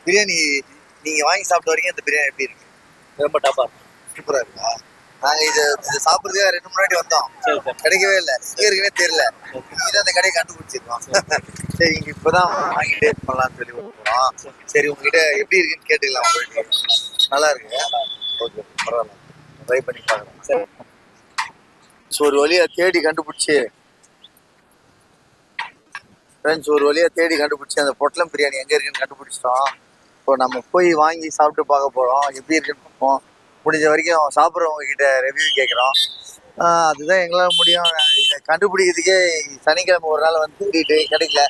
பிரியாணி நீங்க வாங்கி சாப்பிட்ட வரைக்கும் இந்த பிரியாணி எப்படி இருக்கு? ரொம்ப டாப்பா சூப்பரா இருக்கா? நாங்க இது சாப்பிடுறதுக்கு 2 முன்னாடி வந்தோம், கிடைக்கவே இல்லை, எங்க இருக்குன்னே தெரியல. நீங்க அந்த கடையை கண்டுபிடிச்சிருக்கோம். சரி, இங்க இப்பதான் வாங்கி டேஸ்ட் பண்ணலாம்னு சொல்லி போறோம். சரி, உங்ககிட்ட எப்படி இருக்குன்னு கேட்டுக்கலாம். உங்களுக்கு நல்லா இருக்கு? ஓகே, பரவாயில்ல, ட்ரை பண்ணி பாக்குறேன். ஸோ ஒரு வழியா தேடி கண்டுபிடிச்சி ஃப்ரெண்ட்ஸ், ஒரு வழியாக தேடி கண்டுபிடிச்சி அந்த பொட்டலம் பிரியாணி எங்கே இருக்குன்னு கண்டுபிடிச்சிட்டோம். இப்போ நம்ம போய் வாங்கி சாப்பிட்டு பார்க்க போகிறோம், எப்படி இருக்குன்னு பார்ப்போம். முடிஞ்ச வரைக்கும் சாப்பிட்றவங்க கிட்ட ரிவ்யூ கேட்குறோம். அதுதான் எங்களால் முடியும். இதை கண்டுபிடிக்கிறதுக்கே சனிக்கிழமை ஒரு நாள் வந்து தேடிட்டு கிடைக்கல.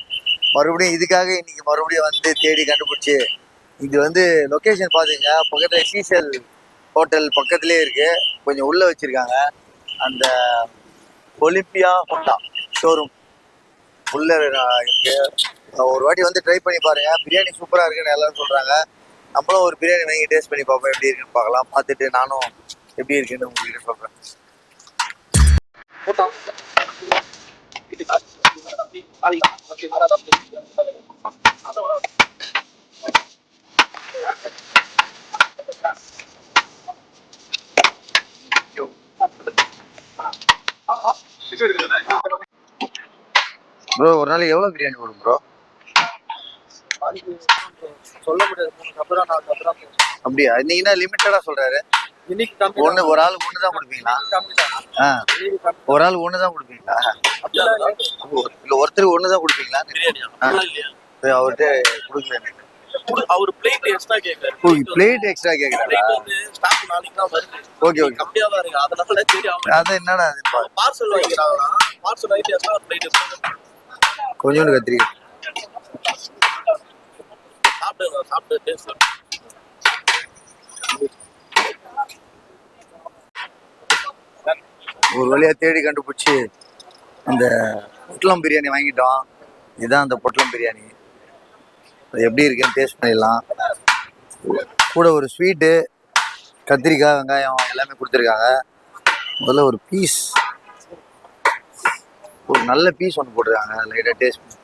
மறுபடியும் இதுக்காக இன்னைக்கு மறுபடியும் வந்து தேடி கண்டுபிடிச்சி, இது வந்து லொக்கேஷன் பார்த்துங்க, பக்கத்தில் சீசல் ஹோட்டல் பக்கத்துலேயே இருக்குது. கொஞ்சம் உள்ளே வச்சுருக்காங்க. அந்த ஒலிம்பியா ஹோட்டா ஷோரூம் உள்ள இருக்கு. ஒரு வாட்டி வந்து ட்ரை பண்ணி பாருங்க, பிரியாணி சூப்பரா இருக்குன்னு எல்லாரும் சொல்றாங்க. நம்மளும் ஒரு பிரியாணி வாங்கி டேஸ்ட் பண்ணி பார்ப்போம், எப்படி இருக்குன்னு பார்க்கலாம். பார்த்துட்டு நானும் எப்படி இருக்குன்னு உங்ககிட்ட சொல்றேன். ப்ரோ, ஒரு நாளைக்கு எவ்வளோ பிரியாணி வரும் ப்ரோ? சொல்ல முடியாது. 3 கப் 4 கப். அப்படியா? இன்னைக்குன்னா லிமிட்டடா சொல்றாரு. ஒன்று ஒரு ஆளுக்கு ஒன்று தான் கொடுப்பீங்களா? ஒரு ஆளுக்கு ஒன்று தான் கொடுப்பீங்களா? இல்லை, ஒருத்தருக்கு ஒன்று தான் கொடுப்பீங்களா? அவர்கிட்ட கொடுக்கல. அவர் பிளேட் எக்ஸ்ட்ரா கேக்குறாரு. பிளேட் எக்ஸ்ட்ரா கேக்குறாரா? ஸ்டாக் நாளைக்கு தான் வருது. Okay okay. கம்மியா தான் இருக்கு. அதனால தெரியும். அது என்னடா அது? பார்சல் வாங்கிக்கிறாங்களா? பார்சல் வாங்கிட்டு எக்ஸ்ட்ரா பிளேட் கொஞ்சோண்டு கத்திரிக்காய் சாப்பிட்டு டேஸ்ட். ஒரு வழியா தேடி கண்டுபிடிச்சி அந்த பொட்டலம் பிரியாணி வாங்கிட்டோம். இதுதான் அந்த பொட்டலம் பிரியாணி. அது எப்படி இருக்குன்னு டேஸ்ட் பண்ணிடலாம். கூட ஒரு ஸ்வீட்டு, கத்திரிக்காய், வெங்காயம் எல்லாமே கொடுத்துருக்காங்க. முதல்ல ஒரு பீஸ், ஒரு நல்ல பீஸ் ஒன்று போட்டுருக்காங்க. லைட்டாக டேஸ்ட் பண்ணி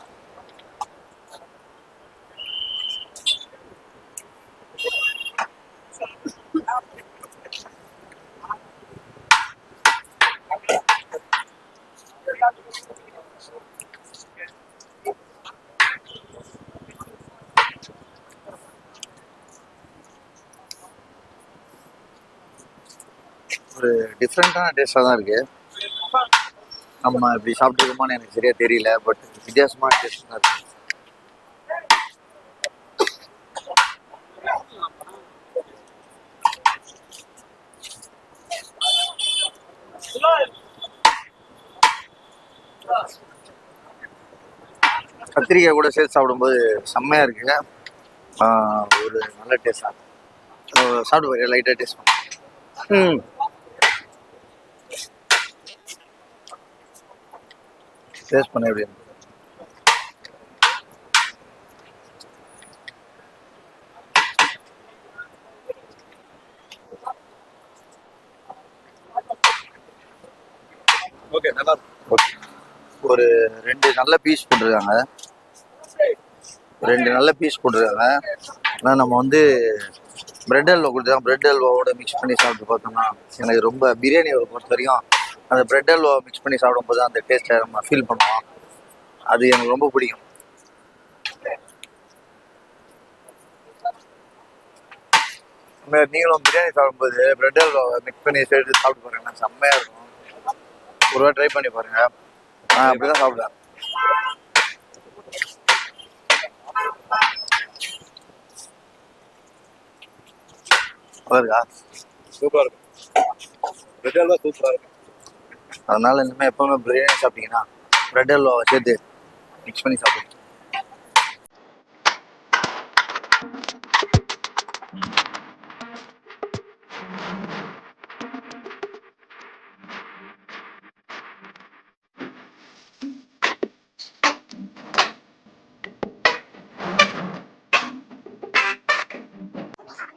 ஒரு டிஃப்ரெண்ட்டான டேஸ்டாக தான் இருக்குது. நம்ம இப்படி சாப்பிட்டுருக்கோமான்னு எனக்கு சரியாக தெரியல, பட் வித்தியாசமான டேஸ்ட் தான் இருக்குது. கத்திரிக்காய் கூட சேர்த்து சாப்பிடும்போது செம்மையாக இருக்குங்க. ஒரு நல்ல டேஸ்டாக சாப்பிட்டு பாரு, லைட்டாக டேஸ்ட் பண்ண. டேஸ்ட் பண்ண எப்படி? ஓகே, நல்லா ஓகே. ஒரு 2 நல்ல பீஸ் போட்டிருக்காங்க. 2 நல்ல பீஸ் போட்டிருக்காங்க. ஆனால் நம்ம வந்து பிரெட் அல்வா கொடுத்துருக்காங்க. பிரெட் அல்வாவோட மிக்ஸ் பண்ணி சாப்பிட்டு பார்த்தோம்னா எனக்கு ரொம்ப பிரியாணியை பொறுத்த வரைக்கும் அந்த பிரெட் அல்வா மிக்ஸ் பண்ணி சாப்பிடும்போது அந்த டேஸ்ட்டை நம்ம ஃபீல் பண்ணுவோம். அது எனக்கு ரொம்ப பிடிக்கும். நீங்களும் பிரியாணி சாப்பிடும்போது பிரெட் அல்வா மிக்ஸ் பண்ணி சேர்த்து சாப்பிட்டு பாருங்கன்னா செம்மையாக இருக்கும். ஒரு வாட்டி ட்ரை பண்ணி பாருங்க. நான் அப்படிதான் சாப்பிடுவேன். இருக்கா? சூப்பரா இருக்கும். பிரெட் அல்வா சூப்பரா இருக்கும். அதனால இனிமேல் எப்பவுமே பிரியாணி சாப்பிட்டீங்கன்னா பிரெட் அல்வாவை சேர்த்து மிக்ஸ் பண்ணி சாப்பிடுங்க.